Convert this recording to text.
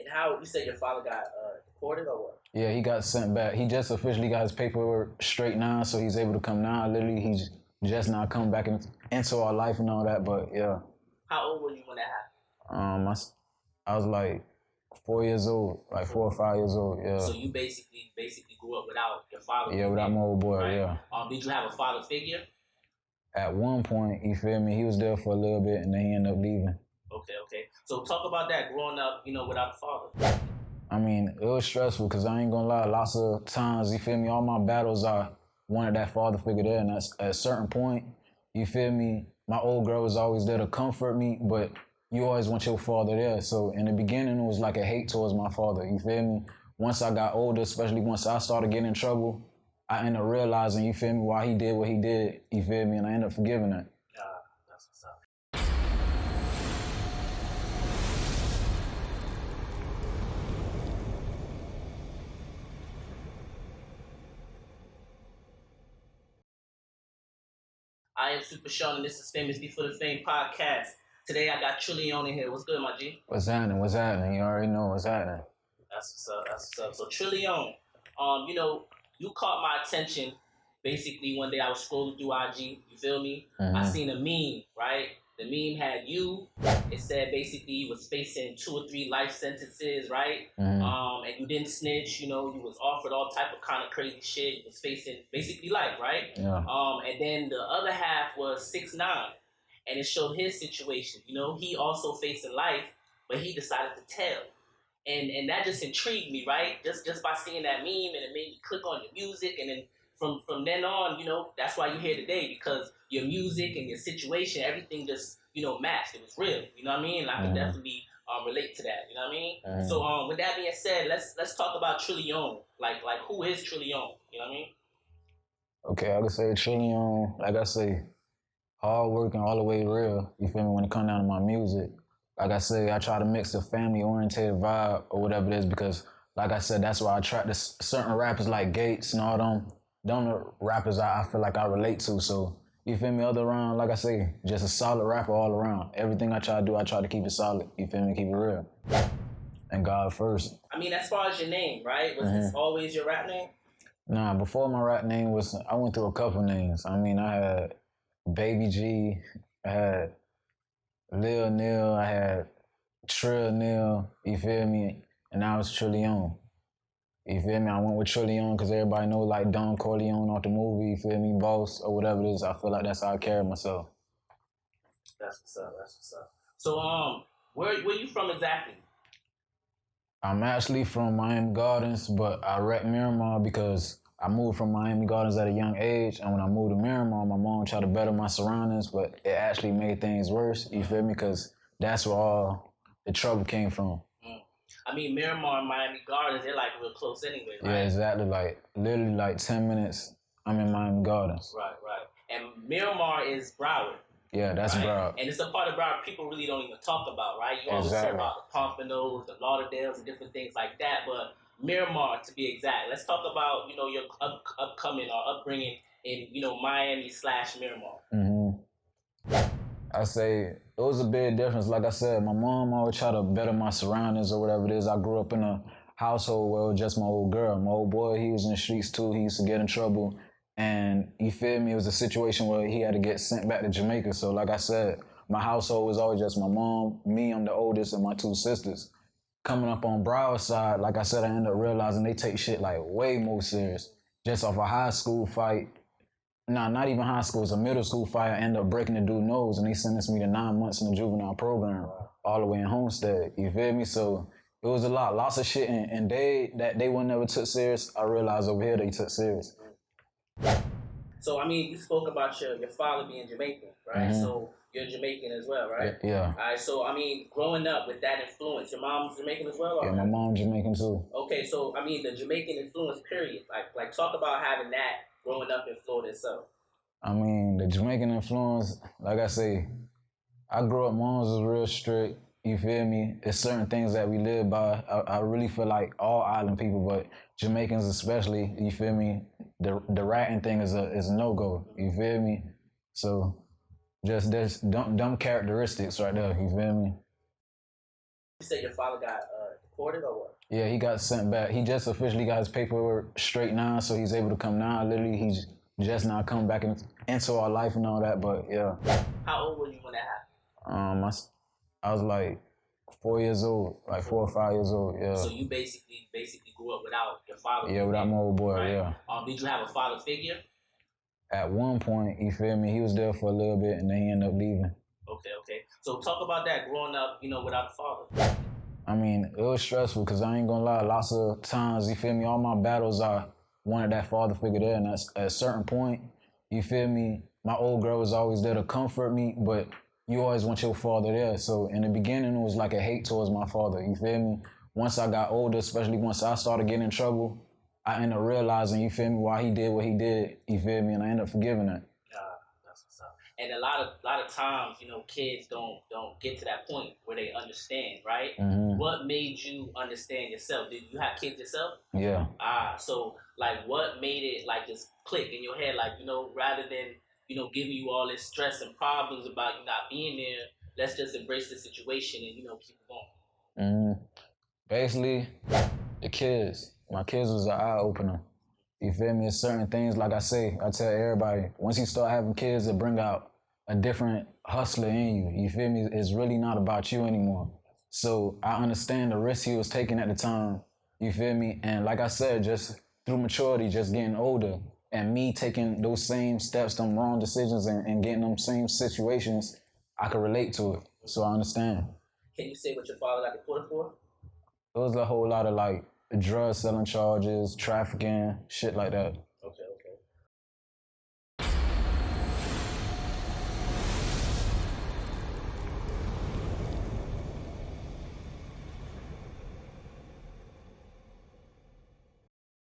And how you said your father got deported or what? Yeah, he got sent back. He just officially got his paperwork straight now, so he's able to come now. Literally, he's just now come back into our life and all that. But yeah. How old were you when that happened? I was like 4 years old, like 4 or 5 years old. Yeah. So you basically grew up without your father. Yeah, without my old boy. Right? Yeah. Did you have a father figure? At one point, you feel me? He was there for a little bit, and then he ended up leaving. Okay. So talk about that growing up, without a father. I mean, it was stressful because I ain't gonna lie. Lots of times, you feel me? All my battles, I wanted that father figure there, and that's at a certain point, you feel me? My old girl was always there to comfort me, but you always want your father there. So in the beginning, it was like a hate towards my father. You feel me? Once I got older, especially once I started getting in trouble, I ended up realizing, you feel me, why he did what he did. You feel me? And I ended up forgiving that. That's what's up. I am Super Sean, and this is Famous D for the Fame podcast. Today I got Trilliyone in here. What's good, my G? What's happening? You already know what's happening. That's what's up. So Trilliyone, you caught my attention basically one day I was scrolling through IG, you feel me? Mm-hmm. I seen a meme, right? The meme had you. It said basically you was facing 2 or 3 life sentences, right? Mm-hmm. And you didn't snitch, you was offered all type of kind of crazy shit. You was facing basically life, right? Yeah. And then the other half was 6ix9ine. And it showed his situation. He also facing life, but he decided to tell. And that just intrigued me, right? Just by seeing that meme, and it made me click on your music, and then from then on, that's why you're here today, because your music and your situation, everything just, matched. It was real, you know what I mean? And I can definitely relate to that, you know what I mean? So with that being said, let's talk about Trilliyone. Like who is Trilliyone? You know what I mean? Okay, I could say Trilliyone, like I say, hard working all the way real, you feel me, when it comes down to my music. Like I say, I try to mix a family-oriented vibe or whatever it is because, like I said, that's why I attract certain rappers like Gates and all them. Them rappers I feel like I relate to. So, you feel me, other around, like I say, just a solid rapper all around. Everything I try to do, I try to keep it solid. You feel me, keep it real. And God first. I mean, as far as your name, right? Was this always your rap name? Nah, before my rap name I went through a couple names. I mean, I had Baby G, I had Lil Neil, I had Trilliyone, you feel me? And now it's Trilliyone. You feel me? I went with Trilliyone because everybody know like Don Corleone off the movie, you feel me? Boss or whatever it is. I feel like that's how I carry myself. That's what's up. So where you from exactly? I'm actually from Miami Gardens, but I rep Miramar because I moved from Miami Gardens at a young age, and when I moved to Miramar, my mom tried to better my surroundings, but it actually made things worse, you feel me? Because that's where all the trouble came from. I mean, Miramar and Miami Gardens, they're like real close anyway, right? Yeah, exactly. Like, literally like 10 minutes, I'm in Miami Gardens. Right. And Miramar is Broward. Yeah, that's right? Broward. And it's a part of Broward people really don't even talk about, right? You always hear about the Pompanos, the Lauderdales, and different things like that, but Miramar, to be exact. Let's talk about, your upcoming or upbringing in, Miami/Miramar. I say it was a big difference. Like I said, my mom always tried to better my surroundings or whatever it is. I grew up in a household where it was just my old girl. My old boy, he was in the streets too. He used to get in trouble. And you feel me? It was a situation where he had to get sent back to Jamaica. So like I said, my household was always just my mom, me, I'm the oldest, and my 2 sisters. Coming up on Broward side, like I said, I ended up realizing they take shit like way more serious. Just off a high school fight. Nah, not even high school. It's a middle school fight. I ended up breaking the dude's nose, and they sentenced me to 9 months in the juvenile program, all the way in Homestead. You feel me? So it was lots of shit, and they one never took serious. I realized over here they took serious. So I mean, you spoke about your father being Jamaican, right? So you're Jamaican as well, right? Yeah. All right. So I mean, growing up with that influence, your mom's Jamaican as well. Yeah, my mom's Jamaican too. Okay, so I mean, the Jamaican influence, period. Like talk about having that growing up in Florida itself. I mean, the Jamaican influence, like I say, I grew up, moms was real strict, you feel me? It's certain things that we live by. I really feel like all island people, but Jamaicans especially, you feel me? The ratting thing is a no-go, you feel me? So just there's dumb characteristics right there, you feel me? You said your father got deported or what? Yeah, he got sent back. He just officially got his paperwork straight now, so he's able to come now. Literally, he's just now come back into our life and all that. But yeah. How old were you when that happened? I was like 4 years old, like 4 or 5 years old. Yeah. So you basically grew up without your father. Yeah, without my old boy. Right? Yeah. Did you have a father figure? At one point, you feel me? He was there for a little bit, and then he ended up leaving. Okay. So talk about that growing up, without a father. I mean, it was stressful because I ain't gonna lie. Lots of times, you feel me? All my battles, I wanted that father figure there, and at a certain point, you feel me? My old girl was always there to comfort me, but you always want your father there. So in the beginning, it was like a hate towards my father. You feel me? Once I got older, especially once I started getting in trouble, I ended up realizing, you feel me, why he did what he did. You feel me? And I ended up forgiving that. That's what's up. And a lot of times, kids don't get to that point where they understand, right? Mm-hmm. What made you understand yourself? Did you have kids yourself? Yeah. So like, what made it like just click in your head? Like, rather than giving you all this stress and problems about you not being there, let's just embrace the situation and keep it going. Mm-hmm. Basically, the kids. My kids was an eye opener. You feel me? It's certain things, like I tell everybody, once you start having kids, it bring out a different hustler in you. You feel me? It's really not about you anymore. So I understand the risk he was taking at the time. You feel me? And like I said, just through maturity, just getting older, and me taking those same steps, them wrong decisions, and getting them same situations, I could relate to it. So I understand. Can you say what your father got deported for? It was a whole lot of like drug selling charges, trafficking, shit like that.